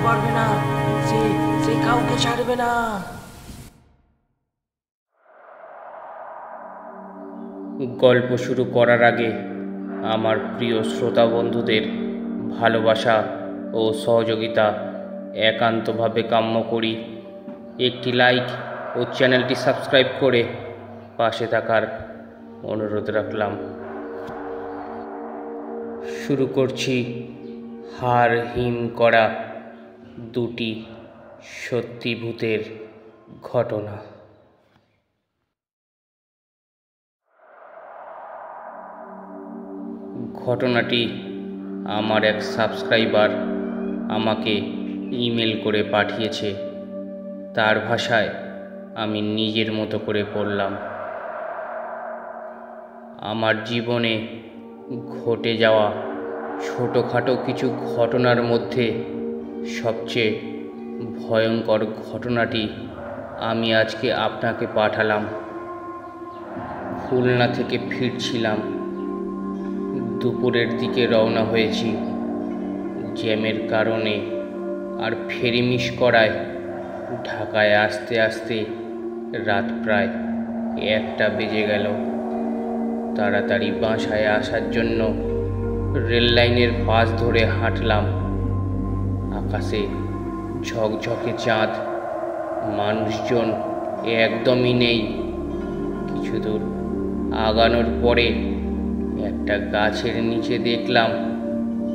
পারবে না। সে সে কাউকে ছাড়বে না। গল্প শুরু করার আগে আমার প্রিয় শ্রোতা বন্ধুদের ভালোবাসা ও সহযোগিতা একান্তভাবে কাম্য করি। একটি লাইক ও চ্যানেলটি সাবস্ক্রাইব করে পাশে থাকার অনুরোধ রাখলাম। শুরু করছি হাড় হিম করা দুটি সত্যি ভূতের ঘটনা। ঘটনাটি আমার এক সাবস্ক্রাইবার আমাকে ইমেল করে পাঠিয়েছে। তার ভাষায় আমি নিজের মতো করে পড়লাম। আমার জীবনে ঘটে যাওয়া ছোটোখাটো কিছু ঘটনার মধ্যে সবচেয়ে ভয়ঙ্কর ঘটনাটি আমি আজকে আপনাকে পাঠালাম। খুলনা থেকে ফিরছিলাম। দুপুরের দিকে রওনা হয়েছি। জ্যামের কারণে আর ফেরি মিস করায় ঢাকায় আসতে আসতে রাত প্রায় 1টা বেজে গেল। তাড়াতাড়ি বাসায় আসার জন্য রেল লাইনের পাশ ধরে হাঁটলাম। আকাশে ঝকঝকে চাঁদ, মানুষজন একদমই নেই। কিছু দূর আগানোর পরে একটা গাছের নিচে দেখলাম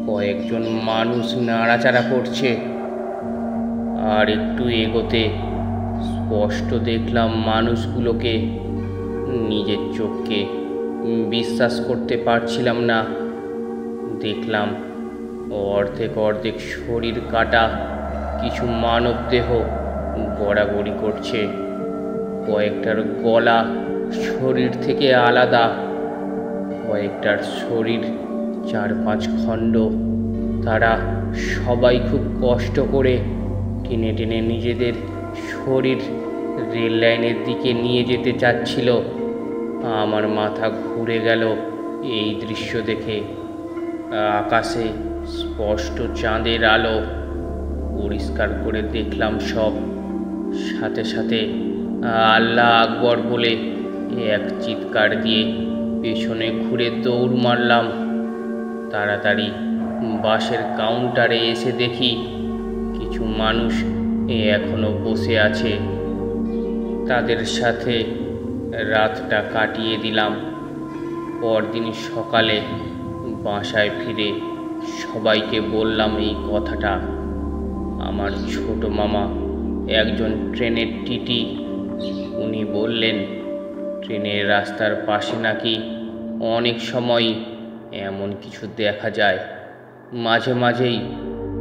কয়েকজন মানুষ নাড়াচাড়া করছে। আর একটু এগোতে স্পষ্ট দেখলাম মানুষগুলোকে। নিজের চোখকে বিশ্বাস করতে পারছিলাম না। দেখলাম অর্ধেক অর্ধেক শরীর কাটা কিছু মানব দেহ গড়াগড়ি করছে। কয়েকটার গলা শরীর থেকে আলাদা, কয়েকটার শরীর 4-5 খণ্ড। তারা সবাই খুব কষ্ট করে টেনে টেনে নিজেদের শরীর রেল লাইনের দিকে নিয়ে যেতে চাচ্ছিল। আমার মাথা ঘুরে গেল এই দৃশ্য দেখে। আকাশে স্পষ্ট চাঁদের আলো, পরিষ্কার করে দেখলাম সব। সাথে সাথে আল্লাহ আকবর বলে এক চিৎকার দিয়ে পেছনে ঘুরে দৌড় মারলাম। তাড়াতাড়ি বাসের কাউন্টারে এসে দেখি কিছু মানুষ এখনো বসে আছে। তাদের সাথে রাতটা কাটিয়ে দিলাম। পরদিন সকালে বাসায় ফিরে সবাইকে বললাম এই কথাটা। আমার ছোট মামা একজন ট্রেনের টিটি। উনি বললেন ট্রেনের রাস্তার পাশে নাকি অনেক সময় এমন কিছু দেখা যায়। মাঝে মাঝেই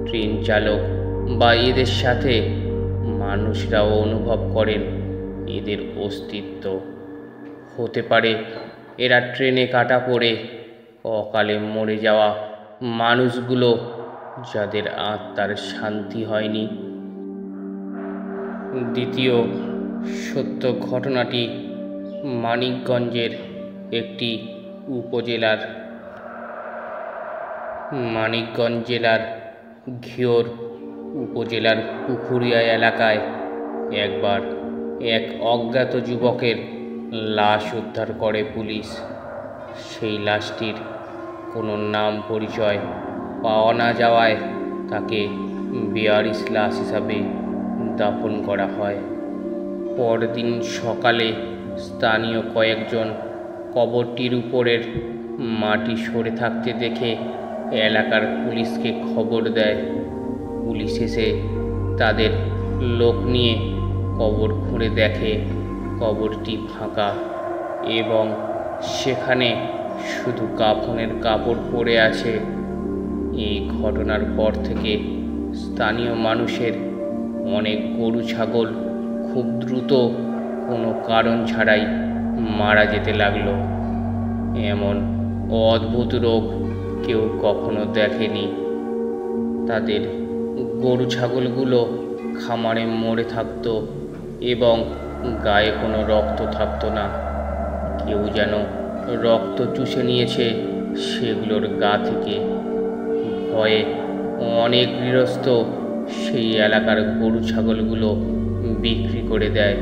ট্রেন চালক বা এদের সাথে মানুষরাও অনুভব করেন এদের অস্তিত্ব। হতে পারে এরা ট্রেনে কাটা পড়ে অকালে মরে যাওয়া মানুষগুলো, যাদের আত্মার শান্তি হয়নি। দ্বিতীয় সত্য ঘটনাটি মানিকগঞ্জের একটি উপজেলার। মানিকগঞ্জ জেলার ঘিওর উপজেলার পুকুরিয়া এলাকায় একবার এক অজ্ঞাত যুবকের লাশ উদ্ধার করে পুলিশ। সেই লাশটির কোনো নাম পরিচয় পাওয়া না যাওয়ায় তাকে বেয়ারিশ লাশ হিসাবে দাফন করা হয়। পরদিন সকালে স্থানীয় কয়েকজন কবরটির উপরের মাটি সরে থাকতে দেখে এলাকার পুলিশকে খবর দেয়। পুলিশ এসে তাদের লোক নিয়ে কবর খুঁড়ে দেখে কবরটি ফাঁকা এবং সেখানে শুধু কাফনের কাপড় পরে আছে। এই ঘটনার পর থেকে স্থানীয় মানুষের অনেক গরু ছাগল খুব দ্রুত কোনো কারণ ছাড়াই মারা যেতে লাগলো। এমন অদ্ভুত রোগ কেউ কখনো দেখেনি। তাদের গরু ছাগলগুলো খামারে মরে থাকতো এবং গায়ে কোনো রক্ত থাকতো না। কেউ যেন রক্ত চুষে নিয়েছে সেগুলোর গা থেকে। ভয়ে অনেক গৃহস্থ সেই এলাকার গরু ছাগলগুলো বিক্রি করে দেয়।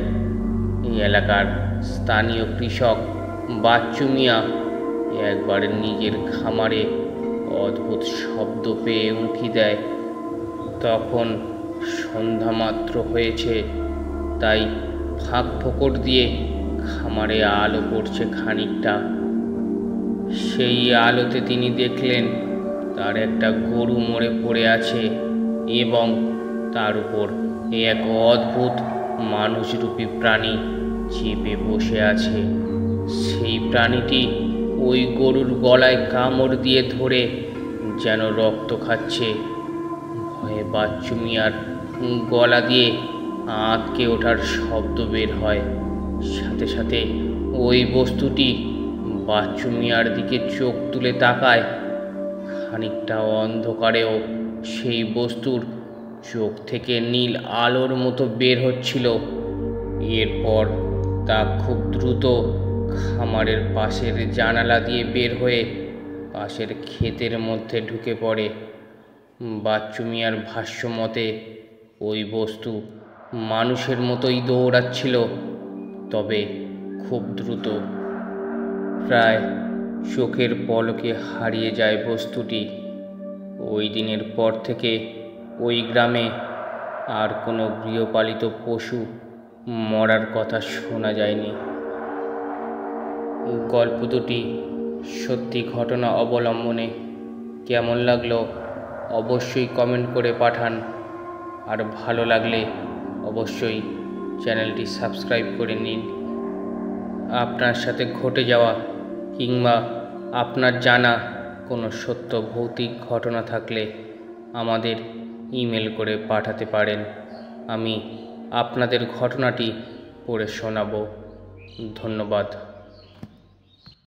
এই এলাকার স্থানীয় কৃষক বাচ্চু মিয়া একবার নিজের খামারে অদ্ভুত শব্দ পেয়ে উঁকি দেয়। তখন সন্ধ্যা মাত্র হয়েছে, তাই ফাঁক ফোকর দিয়ে খামারে আলো পড়ছে খানিকটা। সেই আলোতে তিনি দেখলেন তার একটা গরু মরে পড়ে আছে এবং তার উপর এক অদ্ভুত মানুষরূপী প্রাণী চেপে বসে আছে। সেই প্রাণীটি ওই গরুর গলায় কামড় দিয়ে ধরে যেন রক্ত খাচ্ছে। ভয়ে বাচ্চু মিয়ার গলা দিয়ে আঁতকে ওঠার শব্দ বের হয়। সাথে সাথে ওই বস্তুটি বাচ্চু মিয়ার দিকে চোখ তুলে তাকায়। খানিকটা অন্ধকারেও সেই বস্তুর চোখ থেকে নীল আলোর মতো বের হচ্ছিল। এরপর তা খুব দ্রুত খামারের পাশের জানালা দিয়ে বের হয়ে পাশের ক্ষেতের মধ্যে ঢুকে পড়ে। বাচ্চু মিয়ার ভাষ্য মতে ওই বস্তু মানুষের মতোই দৌড়াচ্ছিল, তবে খুব দ্রুত। প্রায় চোখের পলকে হারিয়ে যায় বস্তুটি। ওই দিনের পর থেকে ওই গ্রামে আর কোনো গৃহপালিত পশু মরার কথা শোনা যায়নি। গল্প দুটি সত্যি ঘটনা অবলম্বনে। কেমন লাগলো অবশ্যই কমেন্ট করে পাঠান, আর ভালো লাগলে অবশ্যই চ্যানেলটি সাবস্ক্রাইব করে নিন। আপনার সাথে ঘটে যাওয়া কিংবা আপনার জানা কোনো সত্য ভৌতিক ঘটনা থাকলে আমাদের ইমেল করে পাঠাতে পারেন। আমি আপনাদের ঘটনাটি পড়ে শোনাবো। ধন্যবাদ।